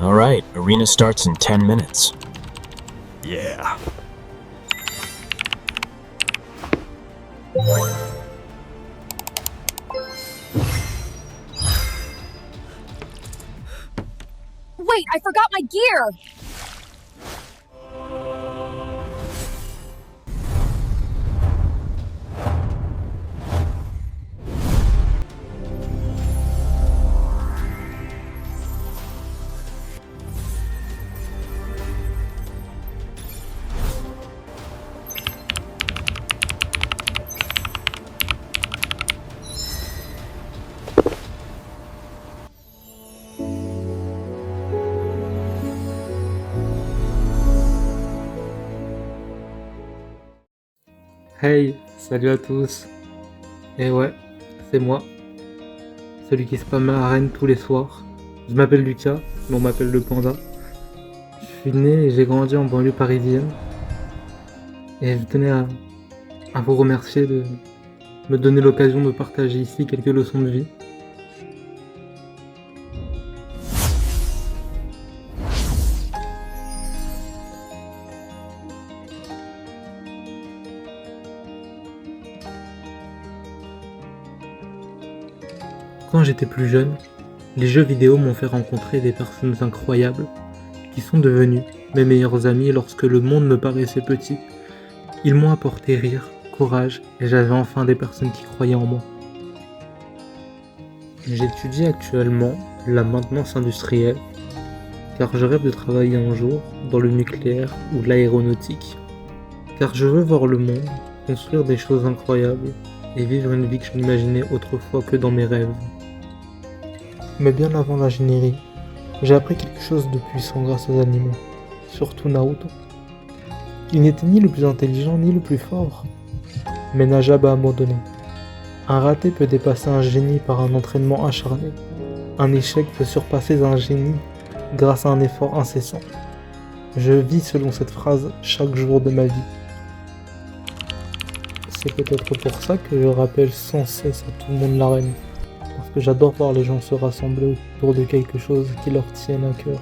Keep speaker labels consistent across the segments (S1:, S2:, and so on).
S1: Alright, arena starts in 10 minutes.
S2: Yeah.
S3: Wait, I forgot my gear!
S4: Hey, salut à tous. Et ouais, c'est moi, celui qui spamme à Rennes tous les soirs. Je m'appelle Lucas, mais on m'appelle le Panda. Je suis né et j'ai grandi en banlieue parisienne. Et je tenais à vous remercier de me donner l'occasion de partager ici quelques leçons de vie. Quand j'étais plus jeune, les jeux vidéo m'ont fait rencontrer des personnes incroyables qui sont devenues mes meilleurs amis lorsque le monde me paraissait petit. Ils m'ont apporté rire, courage et j'avais enfin des personnes qui croyaient en moi. J'étudie actuellement la maintenance industrielle car je rêve de travailler un jour dans le nucléaire ou l'aéronautique. Car je veux voir le monde, construire des choses incroyables et vivre une vie que je n'imaginais autrefois que dans mes rêves. Mais bien avant l'ingénierie, j'ai appris quelque chose de puissant grâce aux animés, surtout Naruto. Il n'était ni le plus intelligent ni le plus fort, mais n'a jamais abandonné. Un raté peut dépasser un génie par un entraînement acharné. Un échec peut surpasser un génie grâce à un effort incessant. Je vis selon cette phrase chaque jour de ma vie. C'est peut-être pour ça que je rappelle sans cesse à tout le monde l'arène. Parce que j'adore voir les gens se rassembler autour de quelque chose qui leur tienne à cœur.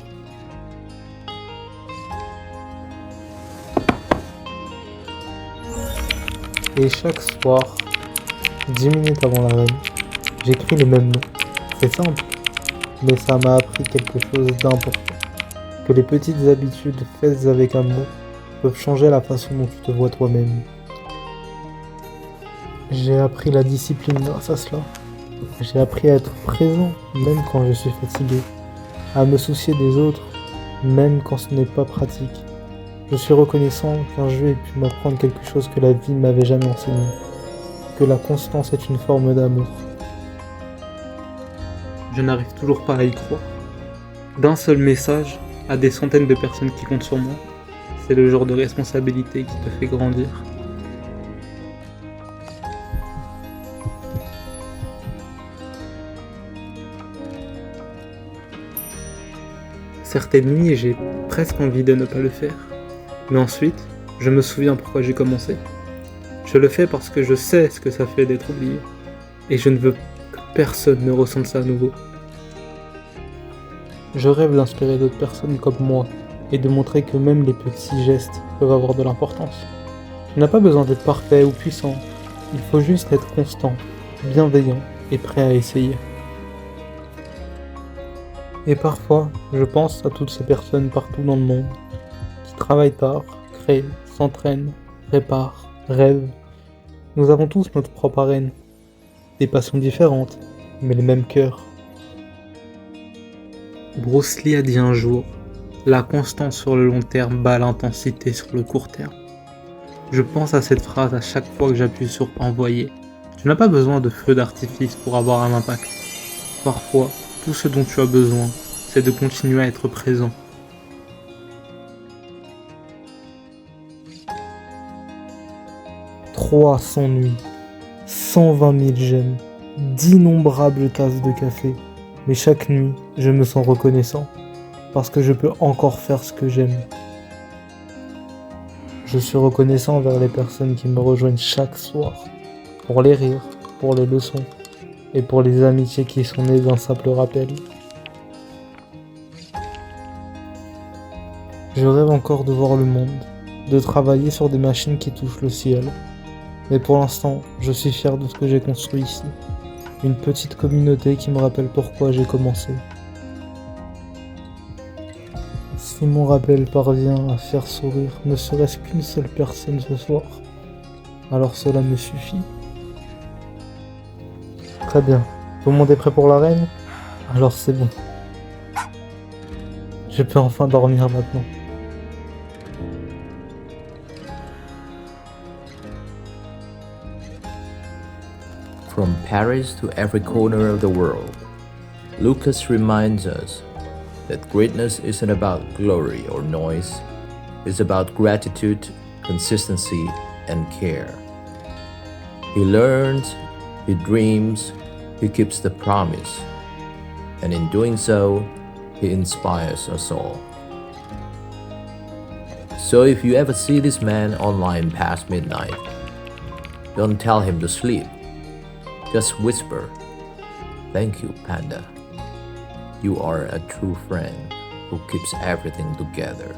S4: Et chaque soir, 10 minutes avant l'arène, j'écris les mêmes mots. C'est simple, mais ça m'a appris quelque chose d'important. Que les petites habitudes faites avec amour peuvent changer la façon dont tu te vois toi-même. J'ai appris la discipline grâce à cela. J'ai appris à être présent, même quand je suis fatigué. À me soucier des autres, même quand ce n'est pas pratique. Je suis reconnaissant qu'un jeu ait pu m'apprendre quelque chose que la vie ne m'avait jamais enseigné. Que la constance est une forme d'amour. Je n'arrive toujours pas à y croire. D'un seul message à des centaines de personnes qui comptent sur moi, c'est le genre de responsabilité qui te fait grandir. Certaines nuits, j'ai presque envie de ne pas le faire. Mais ensuite, je me souviens pourquoi j'ai commencé. Je le fais parce que je sais ce que ça fait d'être oublié. Et je ne veux que personne ne ressente ça à nouveau. Je rêve d'inspirer d'autres personnes comme moi et de montrer que même les petits gestes peuvent avoir de l'importance. Tu n'as pas besoin d'être parfait ou puissant. Il faut juste être constant, bienveillant et prêt à essayer. Et parfois, je pense à toutes ces personnes partout dans le monde qui travaillent tard, créent, s'entraînent, réparent, rêvent. Nous avons tous notre propre arène, des passions différentes, mais le même cœur. Bruce Lee a dit un jour, la constance sur le long terme bat l'intensité sur le court terme. Je pense à cette phrase à chaque fois que j'appuie sur envoyer. Tu n'as pas besoin de feu d'artifice pour avoir un impact. Parfois, tout ce dont tu as besoin, c'est de continuer à être présent. « 300 nuits, 120 000 j'aime, d'innombrables tasses de café. Mais chaque nuit, je me sens reconnaissant, parce que je peux encore faire ce que j'aime. Je suis reconnaissant envers les personnes qui me rejoignent chaque soir, pour les rires, pour les leçons, et pour les amitiés qui sont nées d'un simple rappel. Je rêve encore de voir le monde, de travailler sur des machines qui touchent le ciel. Mais pour l'instant, je suis fier de ce que j'ai construit ici. Une petite communauté qui me rappelle pourquoi j'ai commencé. Si mon rappel parvient à faire sourire ne serait-ce qu'une seule personne ce soir, alors cela me suffit. Très bien. Tout le monde est prêt pour l'arène? Alors c'est bon. Je peux enfin dormir maintenant.
S5: From Paris to every corner of the world, Lucas reminds us that greatness isn't about glory or noise, it's about gratitude, consistency, and care. He learns, he dreams, he keeps the promise, and in doing so, he inspires us all. So if you ever see this man online past midnight, don't tell him to sleep. Just whisper, "Thank you, Panda. You are a true friend who keeps everything together."